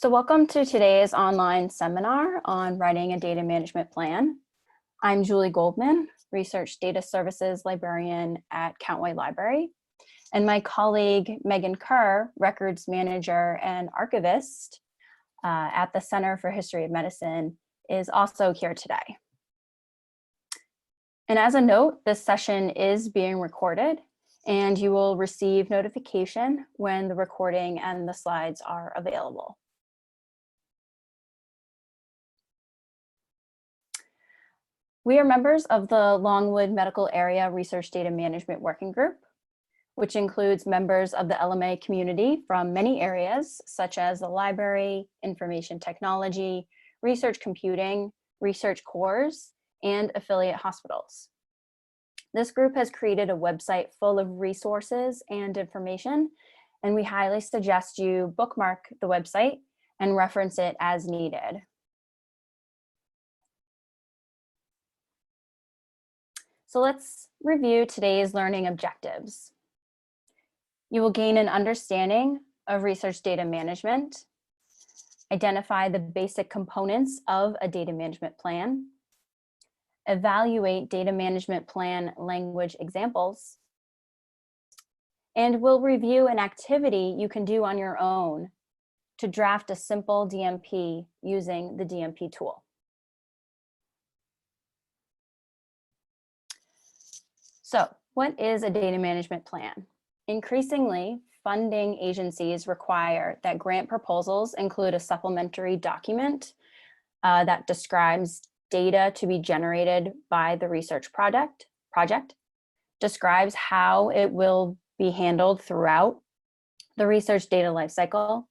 So welcome to today's online seminar on writing a data management plan. I'm Julie Goldman, Research Data Services Librarian at Countway Library, and my colleague Megan Kerr, Records Manager and Archivist at the Center for History of Medicine, is also here today. And as a note, this session is being recorded, and you will receive notification when the recording and the slides are available. We are members of the Longwood Medical Area Research Data Management Working Group, which includes members of the LMA community from many areas, such as the library, information technology, research computing, research cores, and affiliate hospitals. This group has created a website full of resources and information, and we highly suggest you bookmark the website and reference it as needed. So let's review today's learning objectives. You will gain an understanding of research data management, identify the basic components of a data management plan, evaluate data management plan language examples, and we'll review an activity you can do on your own to draft a simple DMP using the DMP tool. So, what is a data management plan? Increasingly, funding agencies require that grant proposals include a supplementary document that describes data to be generated by the research project, describes how it will be handled throughout the research data lifecycle,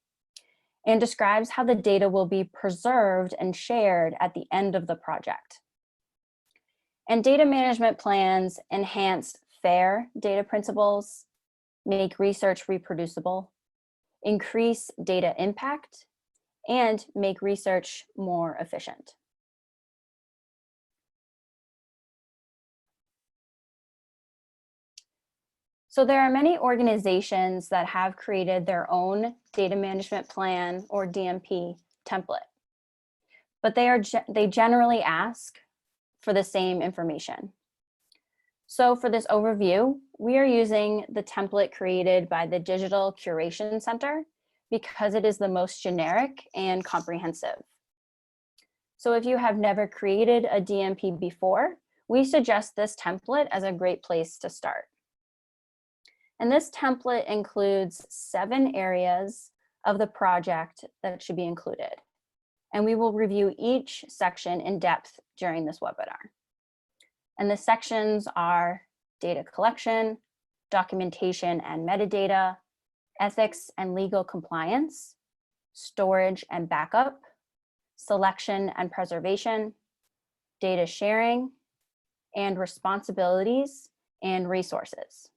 and describes how the data will be preserved and shared at the end of the project. And data management plans enhance FAIR data principles, make research reproducible, increase data impact, and make research more efficient. So there are many organizations that have created their own data management plan or DMP template, but they generally ask for the same information. So for this overview, we are using the template created by the Digital Curation Center because it is the most generic and comprehensive. So if you have never created a DMP before, we suggest this template as a great place to start. And this template includes 7 areas of the project that should be included. And we will review each section in depth during this webinar. And the sections are data collection, documentation and metadata, ethics and legal compliance, storage and backup, selection and preservation, data sharing, and responsibilities and resources.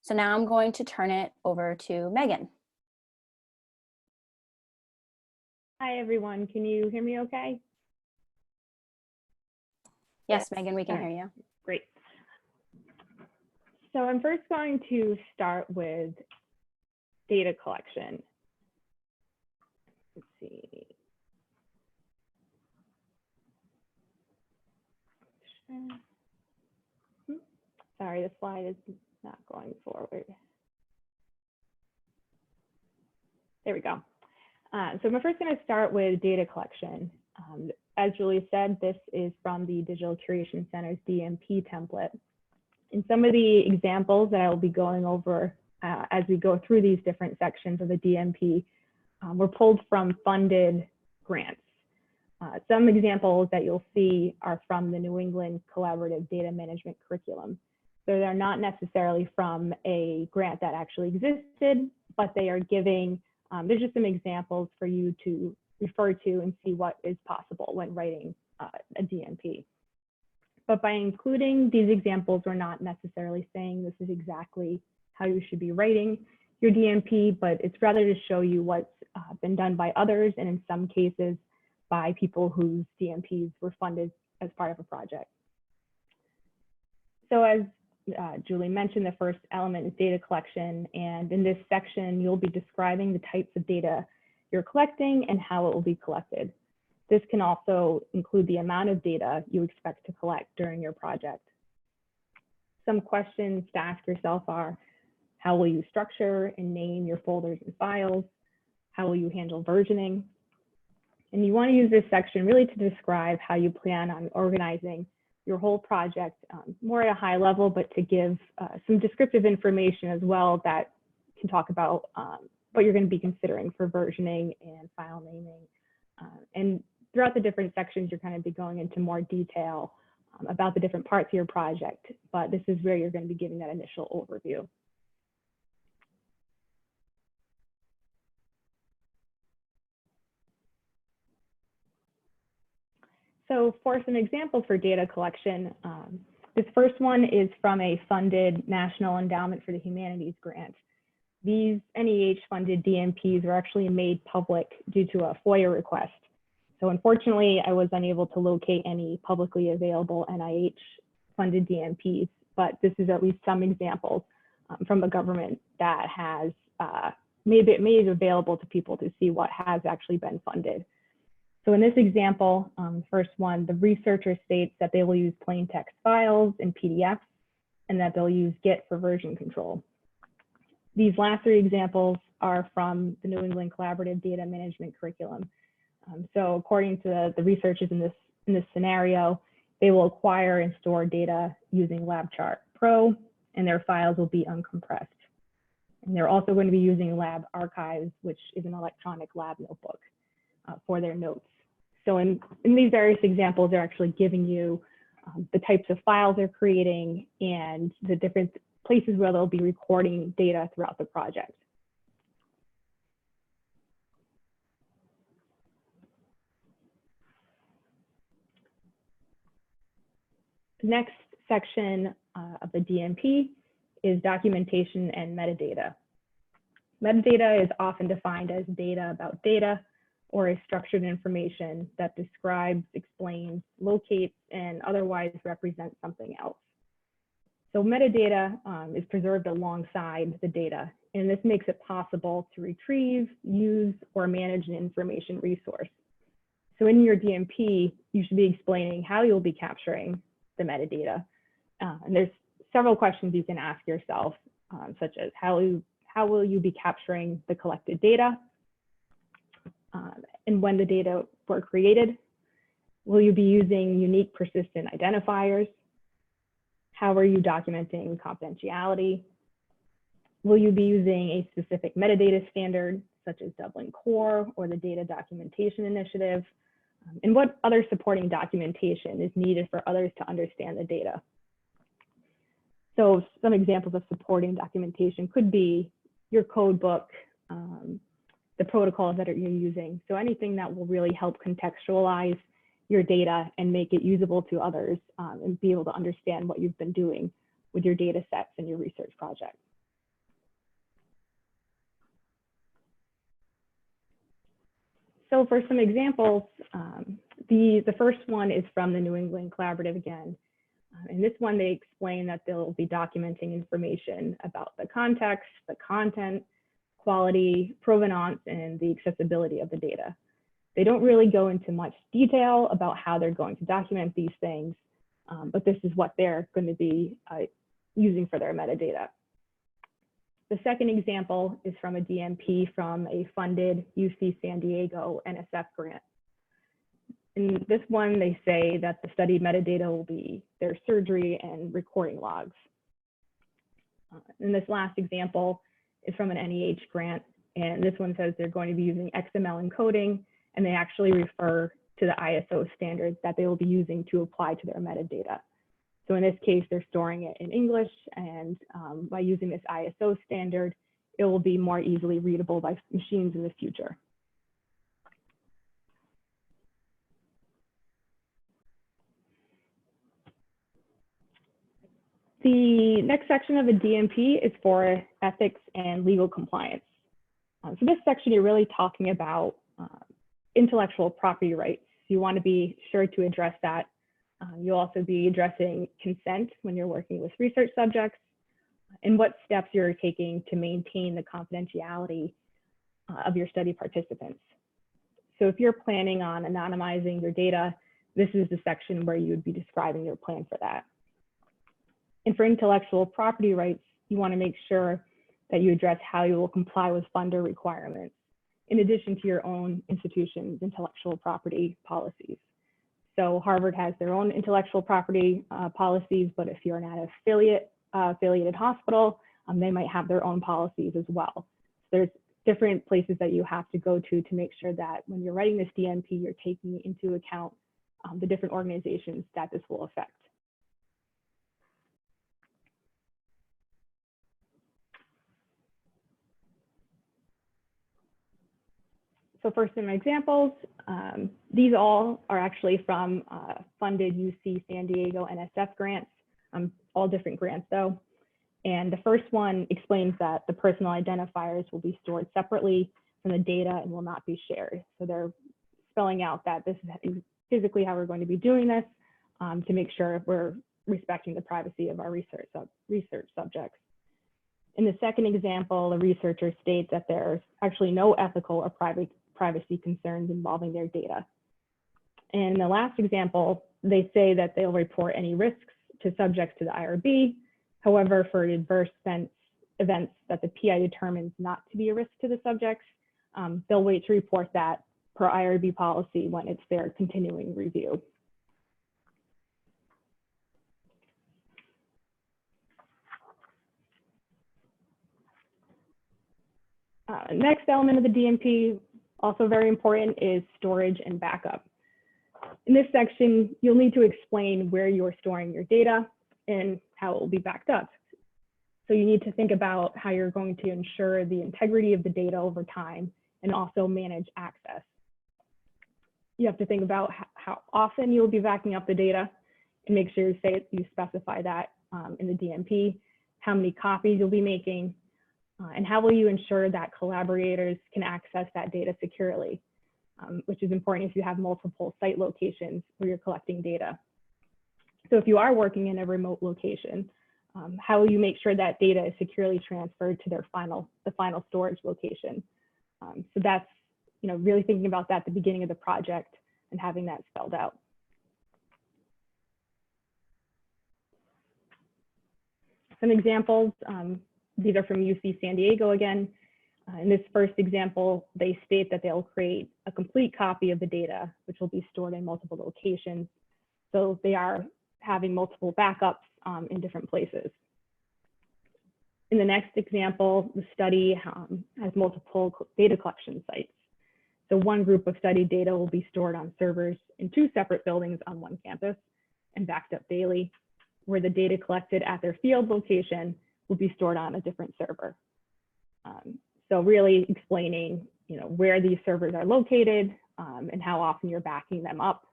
So now I'm going to turn it over to Megan. Hi, everyone. Can you hear me okay? Yes, Megan, we can hear you. Great. So I'm first going to start with data collection. Let's see. Sorry, the slide is not going forward. There we go. So I'm first going to start with data collection. As Julie said, this is from the Digital Curation Center's DMP template. And some of the examples that I will be going over as we go through these different sections of the DMP were pulled from funded grants. Some examples that you'll see are from the New England Collaborative Data Management Curriculum. So they're not necessarily from a grant that actually existed, but they are giving there's just some examples for you to refer to and see what is possible when writing a DMP. But by including these examples, we're not necessarily saying this is exactly how you should be writing your DMP, but it's rather to show you what's been done by others, and in some cases by people whose DMPs were funded as part of a project. So as Julie mentioned, the first element is data collection. And in this section, you'll be describing the types of data you're collecting and how it will be collected. This can also include the amount of data you expect to collect during your project. Some questions to ask yourself are, how will you structure and name your folders and files? How will you handle versioning? And you want to use this section really to describe how you plan on organizing your whole project, more at a high level, but to give some descriptive information as well that can talk about what you're going to be considering for versioning and file naming. And throughout the different sections, you're going to be going into more detail about the different parts of your project, but this is where you're going to be giving that initial overview. So for some examples for data collection, this first one is from a funded National Endowment for the Humanities grant. These NEH-funded DMPs were actually made public due to a FOIA request. So unfortunately, I was unable to locate any publicly available NIH-funded DMPs, but this is at least some examples from the government that has made it available to people to see what has actually been funded. So in this example, first one, the researcher states that they will use plain text files and PDFs, and that they'll use Git for version control. These last three examples are from the New England Collaborative Data Management Curriculum. So according to the researchers in this scenario, they will acquire and store data using LabChart Pro, and their files will be uncompressed. And they're also going to be using Lab Archives, which is an electronic lab notebook for their notes. So in these various examples, they're actually giving you the types of files they're creating and the different places where they'll be recording data throughout the project. The next section of the DMP is documentation and metadata. Metadata is often defined as data about data, or is structured information that describes, explains, locates, and otherwise represents something else. So metadata is preserved alongside the data, and this makes it possible to retrieve, use, or manage an information resource. So in your DMP, you should be explaining how you'll be capturing the metadata. And there's several questions you can ask yourself, such as how will you be capturing the collected data? And when the data were created? Will you be using unique persistent identifiers? How are you documenting confidentiality? Will you be using a specific metadata standard, such as Dublin Core or the Data Documentation Initiative? And what other supporting documentation is needed for others to understand the data? So some examples of supporting documentation could be your code book, the protocols that you're using. So anything that will really help contextualize your data and make it usable to others and be able to understand what you've been doing with your data sets and your research project. So for some examples, the first one is from the New England Collaborative again. In this one, they explain that they'll be documenting information about the context, the content, quality, provenance, and the accessibility of the data. They don't really go into much detail about how they're going to document these things, but this is what they're going to be using for their metadata. The second example is from a DMP from a funded UC San Diego NSF grant. In this one, they say that the study metadata will be their surgery and recording logs. And this last example is from an NEH grant, and this one says they're going to be using XML encoding, and they actually refer to the ISO standards that they will be using to apply to their metadata. So in this case, they're storing it in English, and by using this ISO standard, it will be more easily readable by machines in the future. The next section of a DMP is for ethics and legal compliance. So this section, you're really talking about intellectual property rights. You want to be sure to address that. You'll also be addressing consent when you're working with research subjects and what steps you're taking to maintain the confidentiality of your study participants. So if you're planning on anonymizing your data, this is the section where you would be describing your plan for that. And for intellectual property rights, you want to make sure that you address how you will comply with funder requirements, in addition to your own institution's intellectual property policies. So Harvard has their own intellectual property policies, but if you're not an affiliated hospital, they might have their own policies as well. So there's different places that you have to go to make sure that when you're writing this DMP, you're taking into account the different organizations that this will affect. So for some examples, these all are actually from funded UC San Diego NSF grants, all different grants though. And the first one explains that the personal identifiers will be stored separately from the data and will not be shared. So they're spelling out that this is physically how we're going to be doing this to make sure we're respecting the privacy of our research subjects. In the second example, the researcher states that there's actually no ethical or privacy concerns involving their data. And in the last example, they say that they'll report any risks to subjects to the IRB. However, for adverse events that the PI determines not to be a risk to the subjects, they'll wait to report that per IRB policy when it's their continuing review. Next element of the DMP, also very important, is storage and backup. In this section, you'll need to explain where you're storing your data and how it will be backed up. So you need to think about how you're going to ensure the integrity of the data over time and also manage access. You have to think about how often you'll be backing up the data and make sure you specify that in the DMP, how many copies you'll be making, and how will you ensure that collaborators can access that data securely, which is important if you have multiple site locations where you're collecting data. So if you are working in a remote location, how will you make sure that data is securely transferred to the final storage location? So that's really thinking about that at the beginning of the project and having that spelled out. Some examples, these are from UC San Diego again. In this first example, they state that they'll create a complete copy of the data, which will be stored in multiple locations. So they are having multiple backups in different places. In the next example, the study has multiple data collection sites. So one group of study data will be stored on servers in 2 separate buildings on one campus and backed up daily, where the data collected at their field location will be stored on a different server. So really explaining where these servers are located and how often you're backing them up.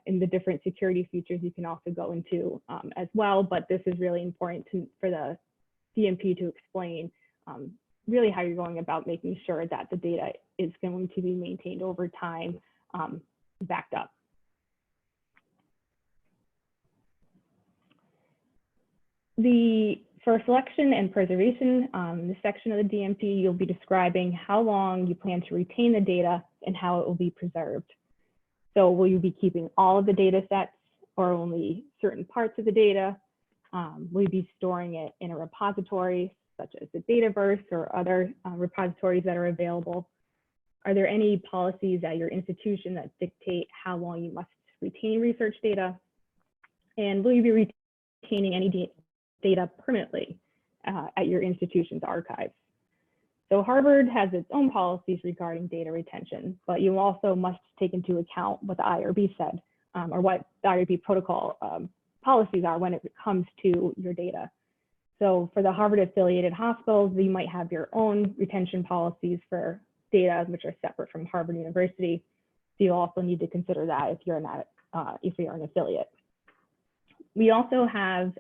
And the different security features you can also go into as well, but this is really important for the DMP to explain really how you're going about making sure that the data is going to be maintained over time, backed up. For selection and preservation, this section of the DMP, you'll be describing how long you plan to retain the data and how it will be preserved. So will you be keeping all of the data sets or only certain parts of the data? Will you be storing it in a repository such as the Dataverse or other repositories that are available? Are there any policies at your institution that dictate how long you must retain research data? And will you be retaining any data permanently at your institution's archives? So Harvard has its own policies regarding data retention, but you also must take into account what the IRB said or what the IRB protocol policies are when it comes to your data. So for the Harvard affiliated hospitals, you might have your own retention policies for data which are separate from Harvard University. So you also need to consider that if you're not if you're an affiliate. We also have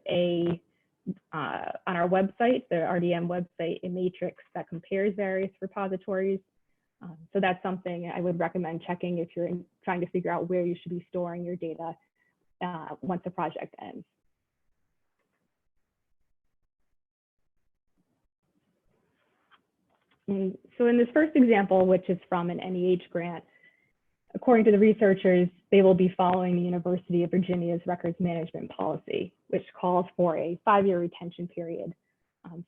on our website, the RDM website, a matrix that compares various repositories. So that's something I would recommend checking if you're trying to figure out where you should be storing your data once the project ends. And so in this first example, which is from an NEH grant, according to the researchers, they will be following the University of Virginia's records management policy, which calls for a 5-year retention period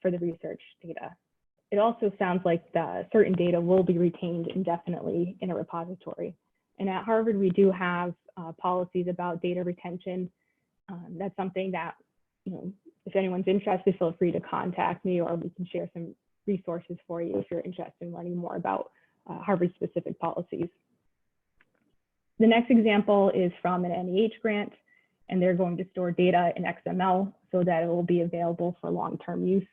for the research data. It also sounds like certain data will be retained indefinitely in a repository. And at Harvard, we do have policies about data retention. That's something that, if anyone's interested, feel free to contact me, or we can share some resources for you if you're interested in learning more about Harvard-specific policies. The next example is from an NEH grant, and they're going to store data in XML so that it will be available for long-term use.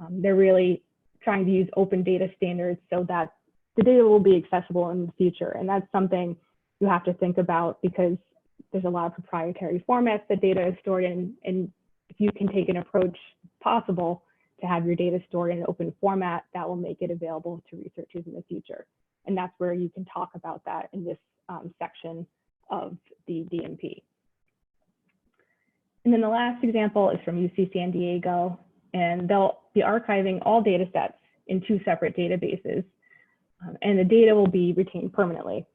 They're really trying to use open data standards so that the data will be accessible in the future. And that's something you have to think about, because there's a lot of proprietary formats that data is stored in. And if you can take an approach possible to have your data stored in an open format, that will make it available to researchers in the future. And that's where you can talk about that in this section of the DMP. And then the last example is from UC San Diego, and they'll be archiving all data sets in 2 separate databases, and the data will be retained permanently.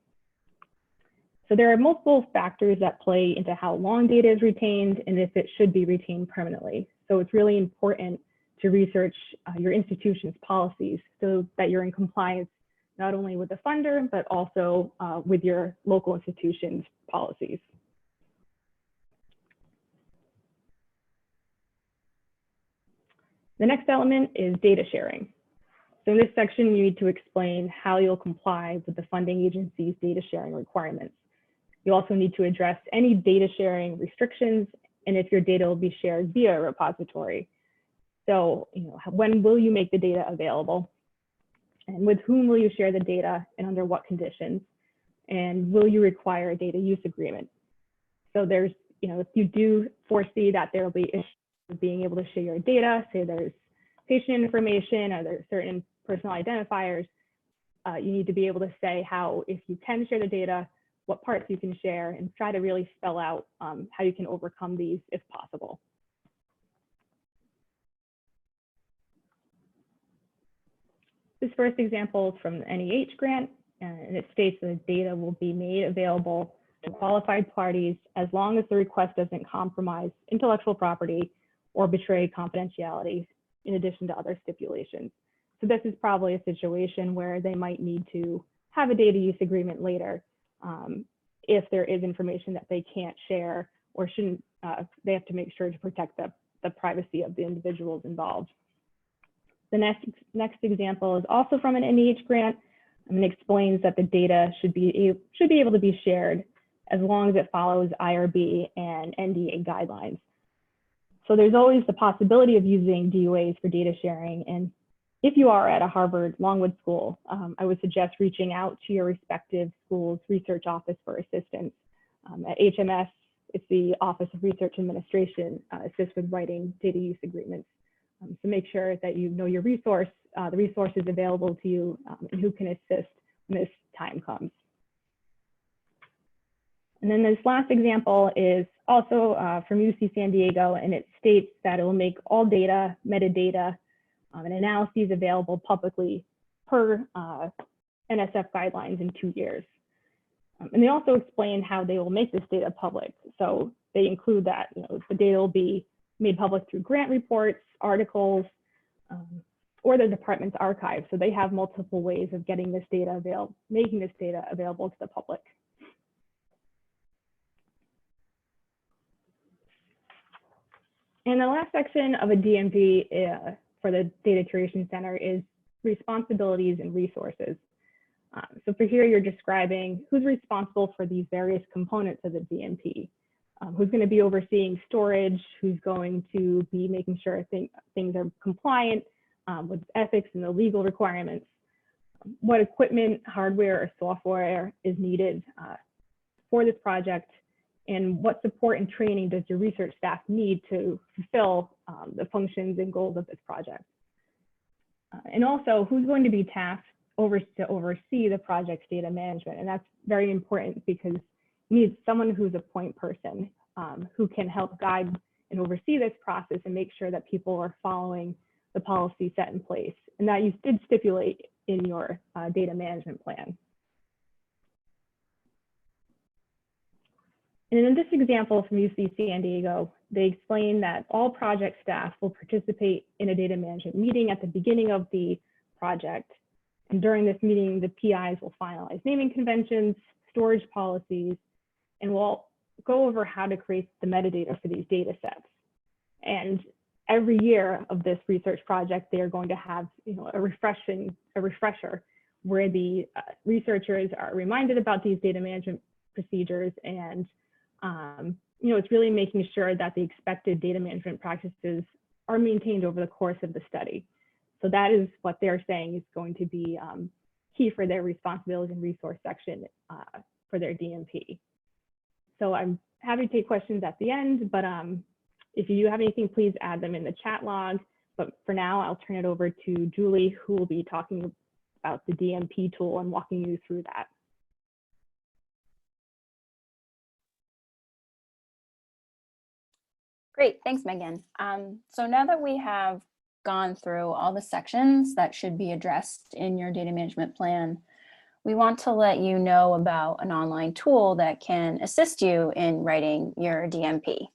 So there are multiple factors that play into how long data is retained and if it should be retained permanently. So it's really important to research your institution's policies so that you're in compliance not only with the funder, but also with your local institution's policies. The next element is data sharing. So in this section, you need to explain how you'll comply with the funding agency's data sharing requirements. You also need to address any data sharing restrictions and if your data will be shared via a repository. So, when will you make the data available? And with whom will you share the data and under what conditions? And will you require a data use agreement? So there's, if you do foresee that there will be issues with being able to share your data, say there's patient information or there's certain personal identifiers, you need to be able to say how, if you can share the data, what parts you can share, and try to really spell out how you can overcome these if possible. This first example is from the NEH grant, and it states that data will be made available to qualified parties as long as the request doesn't compromise intellectual property or betray confidentiality, in addition to other stipulations. So this is probably a situation where they might need to have a data use agreement later if there is information that they can't share or shouldn't, they have to make sure to protect the privacy of the individuals involved. The next example is also from an NEH grant, and explains that the data should be able to be shared as long as it follows IRB and NDA guidelines. So there's always the possibility of using DOAs for data sharing. And if you are at a Harvard Longwood school, I would suggest reaching out to your respective school's research office for assistance. At HMS, it's the Office of Research Administration assists with writing data use agreements. So make sure that you know your resource, the resources available to you, and who can assist when this time comes. And then this last example is also from UC San Diego, and it states that it will make all data, metadata, and analyses available publicly per NSF guidelines in 2 years. And they also explain how they will make this data public. So they include that the data will be made public through grant reports, articles, or the department's archive. So they have multiple ways of getting this data making this data available to the public. And the last section of a DMP for the Data Curation Center is responsibilities and resources. So for here, you're describing who's responsible for these various components of the DMP. Who's going to be overseeing storage, who's going to be making sure things are compliant with ethics and the legal requirements, what equipment, hardware, or software is needed for this project, and what support and training does your research staff need to fulfill the functions and goals of this project. And also, who's going to be tasked to oversee the project's data management. And that's very important because you need someone who's a point person who can help guide and oversee this process and make sure that people are following the policy set in place, and that you did stipulate in your data management plan. And in this example from UC San Diego, they explain that all project staff will participate in a data management meeting at the beginning of the project. And during this meeting, the PIs will finalize naming conventions, storage policies, and we'll go over how to create the metadata for these data sets. And every year of this research project, they are going to have a refresher where the researchers are reminded about these data management procedures, and it's really making sure that the expected data management practices are maintained over the course of the study. So that is what they're saying is going to be key for their responsibilities and resource section for their DMP. So I'm happy to take questions at the end, but if you have anything, please add them in the chat log. But for now, I'll turn it over to Julie, who will be talking about the DMP tool and walking you through that. Great, thanks, Megan. So now that we have gone through all the sections that should be addressed in your data management plan, we want to let you know about an online tool that can assist you in writing your DMP.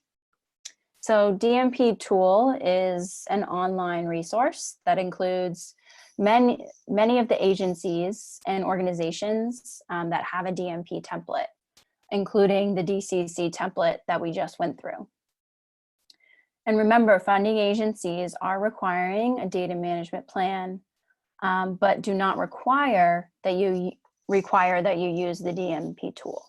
So DMP tool is an online resource that includes many of the agencies and organizations that have a DMP template, including the DCC template that we just went through. And remember, funding agencies are requiring a data management plan, but do not require that you use the DMP tool.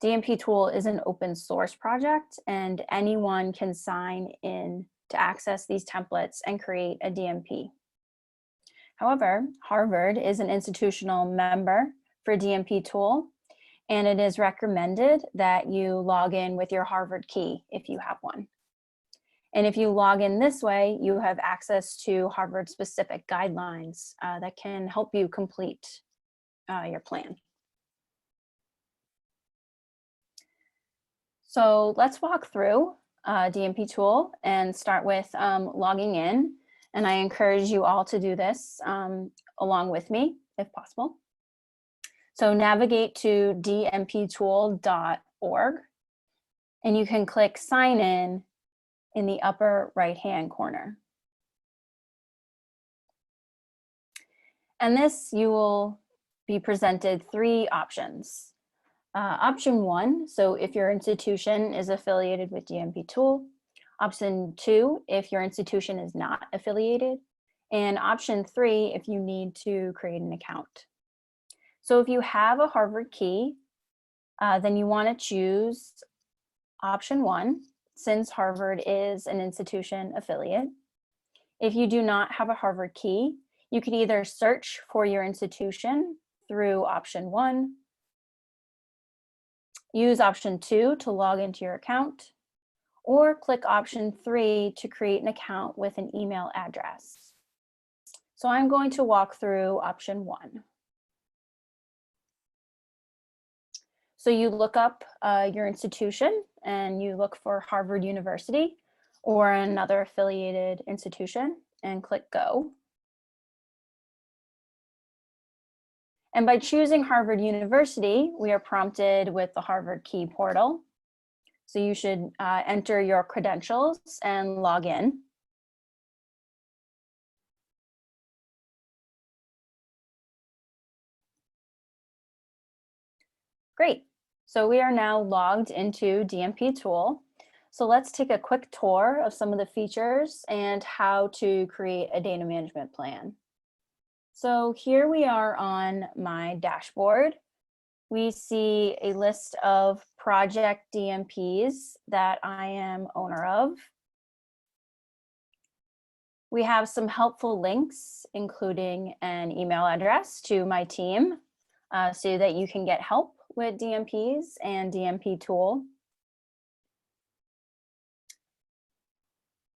DMP tool is an open source project, and anyone can sign in to access these templates and create a DMP. However, Harvard is an institutional member for DMP tool, and it is recommended that you log in with your Harvard key if you have one. And if you log in this way, you have access to Harvard specific guidelines that can help you complete your plan. So let's walk through DMP tool and start with logging in. And I encourage you all to do this along with me, if possible. So navigate to dmptool.org, and you can click sign in the upper right-hand corner. And this, you will be presented three options. Option one, so if your institution is affiliated with DMP tool. Option two, if your institution is not affiliated. And option three, if you need to create an account. So if you have a Harvard key, then you want to choose option one, since Harvard is an institution affiliate. If you do not have a Harvard key, you can either search for your institution through option one, use option two to log into your account, or click option three to create an account with an email address. So I'm going to walk through option one. So you look up your institution and you look for Harvard University or another affiliated institution and click go. And by choosing Harvard University, we are prompted with the Harvard Key portal. So you should enter your credentials and log in. Great. So we are now logged into DMP tool. So let's take a quick tour of some of the features and how to create a data management plan. So here we are on my dashboard. We see a list of project DMPs that I am owner of. We have some helpful links, including an email address to my team so that you can get help with DMPs and DMP tool.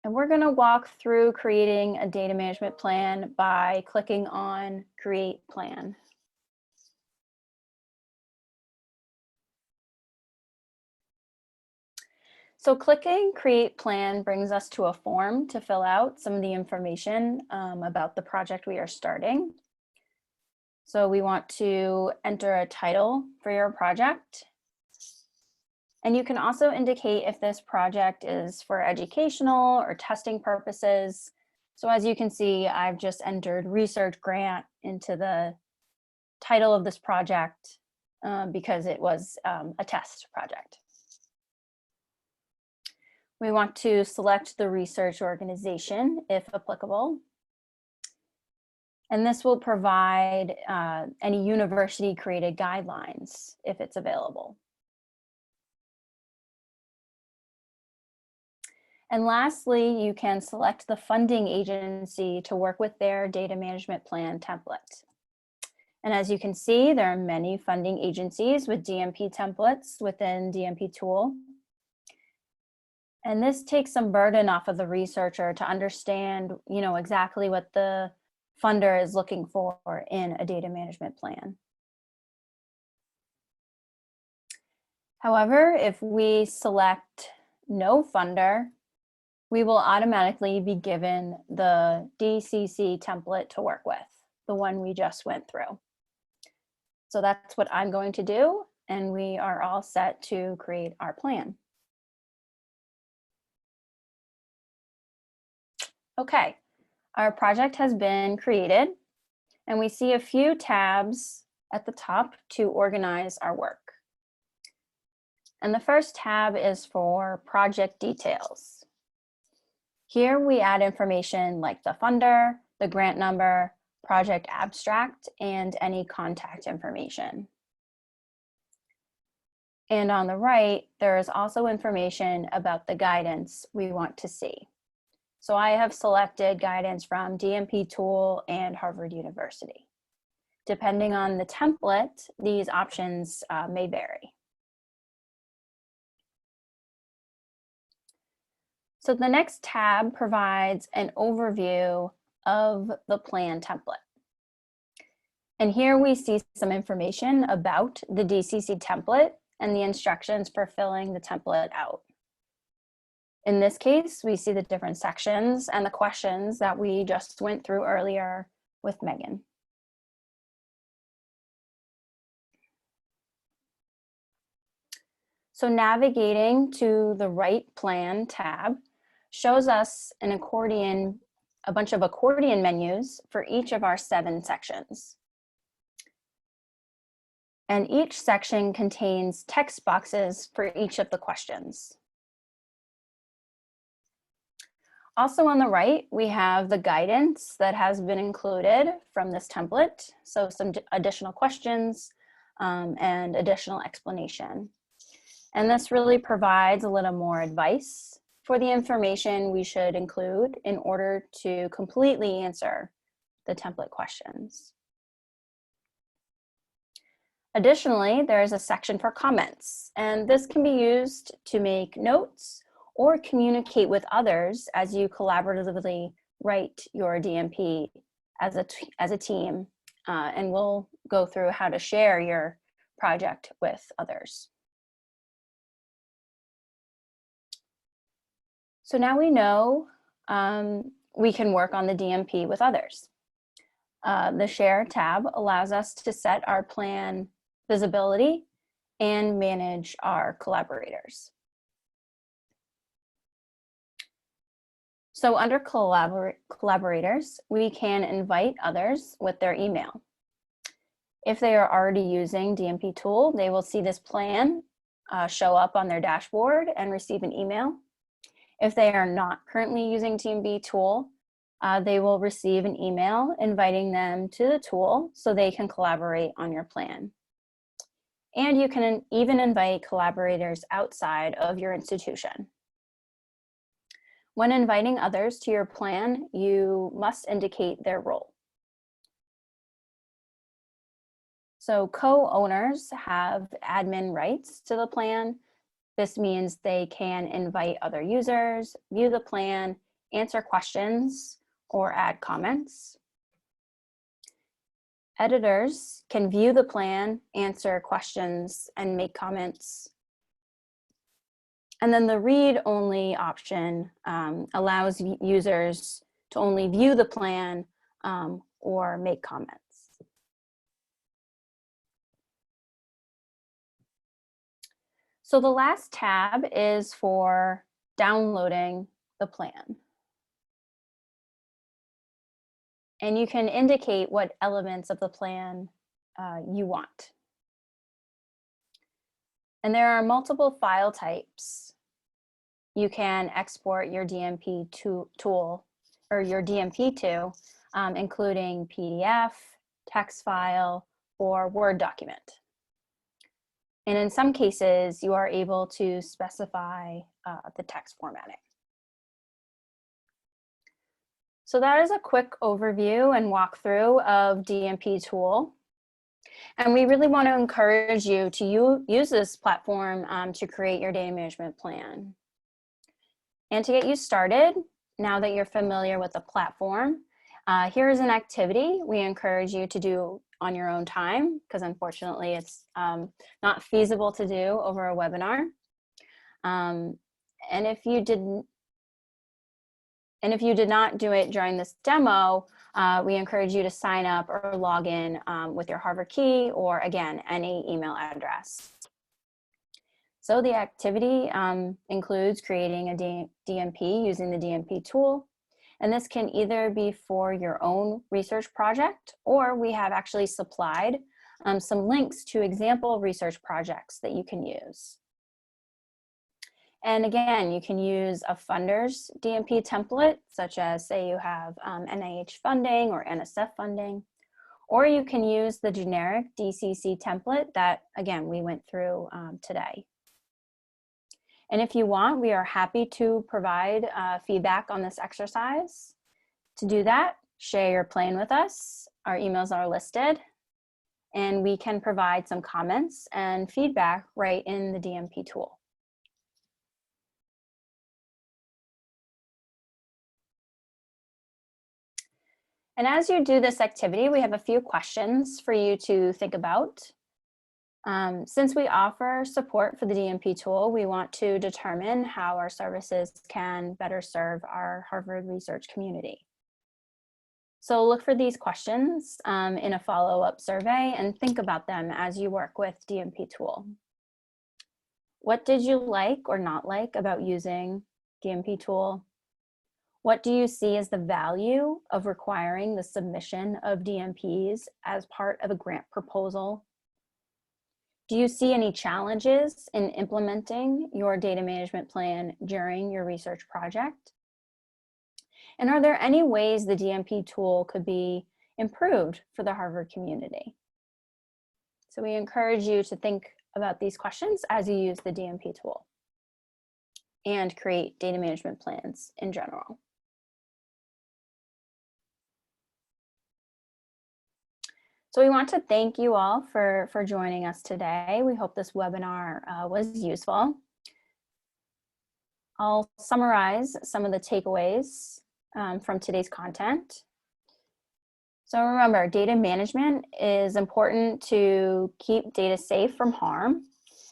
And we're going to walk through creating a data management plan by clicking on Create Plan. So clicking Create Plan brings us to a form to fill out some of the information about the project we are starting. So we want to enter a title for your project. And you can also indicate if this project is for educational or testing purposes. So as you can see, I've just entered research grant into the title of this project because it was a test project. We want to select the research organization if applicable. And this will provide any university created guidelines if it's available. And lastly, you can select the funding agency to work with their data management plan template. And as you can see, there are many funding agencies with DMP templates within DMP tool. And this takes some burden off of the researcher to understand, exactly what the funder is looking for in a data management plan. However, if we select no funder, we will automatically be given the DCC template to work with, the one we just went through. So that's what I'm going to do, and we are all set to create our plan. Okay, our project has been created, and we see a few tabs at the top to organize our work. And the first tab is for project details. Here we add information like the funder, the grant number, project abstract, and any contact information. And on the right, there is also information about the guidance we want to see. So I have selected guidance from DMP Tool and Harvard University. Depending on the template, these options may vary. So the next tab provides an overview of the plan template. And here we see some information about the DCC template and the instructions for filling the template out. In this case, we see the different sections and the questions that we just went through earlier with Megan. So navigating to the right plan tab shows us a bunch of accordion menus for each of our 7 sections. And each section contains text boxes for each of the questions. Also on the right, we have the guidance that has been included from this template. So some additional questions and additional explanation. And this really provides a little more advice for the information we should include in order to completely answer the template questions. Additionally, there is a section for comments, and this can be used to make notes or communicate with others as you collaboratively write your DMP as a team, and we'll go through how to share your project with others. So now we know we can work on the DMP with others. The Share tab allows us to set our plan visibility and manage our collaborators. So under collaborators, we can invite others with their email. If they are already using DMP Tool, they will see this plan show up on their dashboard and receive an email. If they are not currently using DMP Tool, they will receive an email inviting them to the tool so they can collaborate on your plan. And you can even invite collaborators outside of your institution. When inviting others to your plan, you must indicate their role. So co-owners have admin rights to the plan. This means they can invite other users, view the plan, answer questions, or add comments. Editors can view the plan, answer questions, and make comments. And then the read-only option allows users to only view the plan or make comments. So the last tab is for downloading the plan. And you can indicate what elements of the plan you want. And there are multiple file types. You can export your DMP tool or your DMP to, including PDF, text file, or Word document. And in some cases, you are able to specify the text formatting. So that is a quick overview and walkthrough of DMP tool. And we really want to encourage you to use this platform to create your data management plan. And to get you started, now that you're familiar with the platform, here's an activity we encourage you to do on your own time, because unfortunately it's not feasible to do over a webinar. And if you did not do it during this demo, we encourage you to sign up or log in with your Harvard key or, again, any email address. So the activity includes creating a DMP using the DMP tool. And this can either be for your own research project, or we have actually supplied some links to example research projects that you can use. And again, you can use a funder's DMP template, such as, say, you have NIH funding or NSF funding, or you can use the generic DCC template that, again, we went through today. And if you want, we are happy to provide feedback on this exercise. To do that, share your plan with us. Our emails are listed, and we can provide some comments and feedback right in the DMP tool. And as you do this activity, we have a few questions for you to think about. Since we offer support for the DMP tool, we want to determine how our services can better serve our Harvard research community. So look for these questions in a follow-up survey and think about them as you work with DMP tool. What did you like or not like about using DMP tool? What do you see as the value of requiring the submission of DMPs as part of a grant proposal? Do you see any challenges in implementing your data management plan during your research project? And are there any ways the DMP tool could be improved for the Harvard community? So we encourage you to think about these questions as you use the DMP tool and create data management plans in general. So we want to thank you all for joining us today. We hope this webinar was useful. I'll summarize some of the takeaways from today's content. So remember, data management is important to keep data safe from harm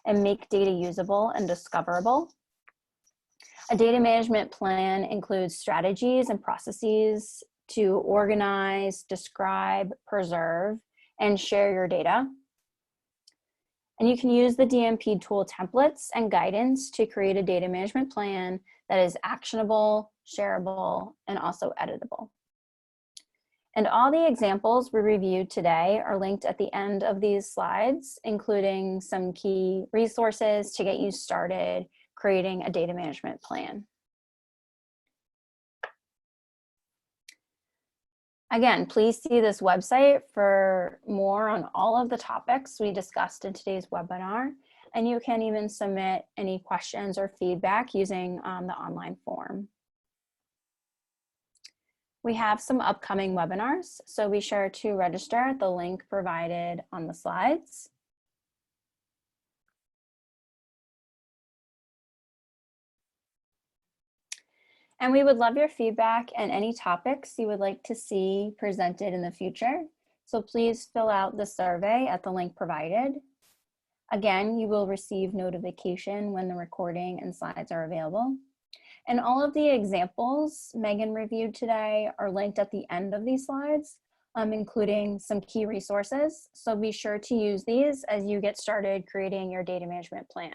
and make data usable and discoverable. A data management plan includes strategies and processes to organize, describe, preserve, and share your data. And you can use the DMP tool templates and guidance to create a data management plan that is actionable, shareable, and also editable. And all the examples we reviewed today are linked at the end of these slides, including some key resources to get you started creating a data management plan. Again, please see this website for more on all of the topics we discussed in today's webinar, and you can even submit any questions or feedback using the online form. We have some upcoming webinars, so be sure to register at the link provided on the slides. And we would love your feedback and any topics you would like to see presented in the future. So please fill out the survey at the link provided. Again, you will receive notification when the recording and slides are available. And all of the examples Megan reviewed today are linked at the end of these slides, including some key resources. So be sure to use these as you get started creating your data management plan.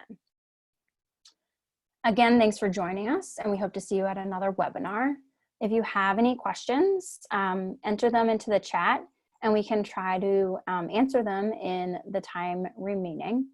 Again, thanks for joining us, and we hope to see you at another webinar. If you have any questions, enter them into the chat, and we can try to answer them in the time remaining.